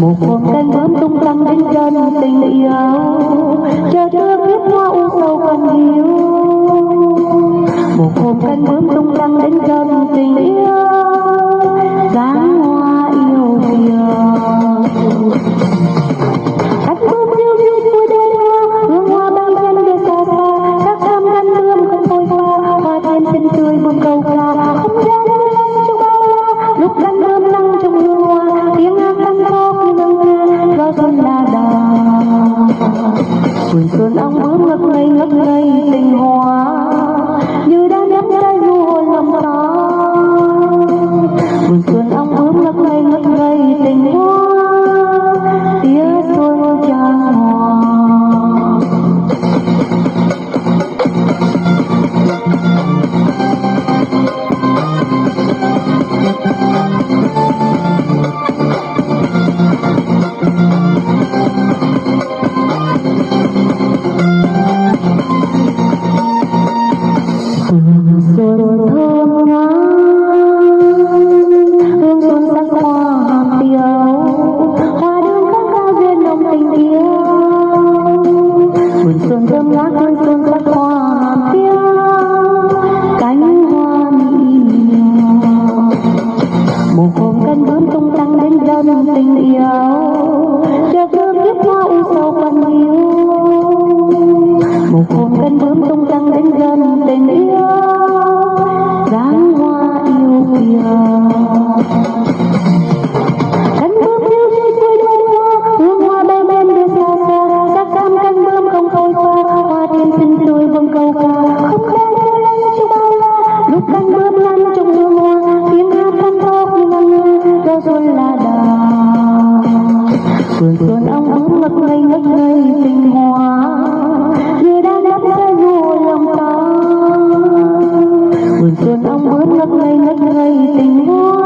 một con cánh bướm tung tăng đến chân tình yêu, chờ chưa biết hoa u sầu cần hiu. Một con cánh bướm tung tăng đến chân tình yêu, dáng hoa yêu kiều. Cánh bướm yêu yêu vui đôi hoa, hương hoa ban chân đưa xa xa. Các tham cánh bướm không phôi pha, hoa thêm xinh tươi buông câu ca. Không gian như lắm trong bao la, lúc cánh bướm năng trong hương hoa, tiếng hát tăng khóc gió xuân la đà. Vườn xuân ong bướm ngất ngây tình hoa, như đã nắm tay vua lòng ta. Vườn xuân ong bướm ngất ngây tình hoa, tía xuân tràn hòa. Một hôm cánh bướm tung tăng đến chân tình yêu, chờ chưa biết hoa u sầu cần hiu. Một hôm cánh bướm tung tăng đến chân tình yêu, dáng hoa yêu kiều. Cánh bướm yêu vui vui đôi hoa, hương hoa bay bên đưa xa xa. Các cam cánh bướm không phôi pha, hoa thêm xinh tươi vương câu ca. Không gian như lắm trong bao la, lúc cánh bướm lăn trong hương hoa, tiếng hát thanh thóp như ngân nga, gió xuân la đà. Vườn xuân ong bướm ngất ngây tình hoa, như đã nắm tay vua lòng ta. Vườn xuân ong bướm ngất ngây tình hoa.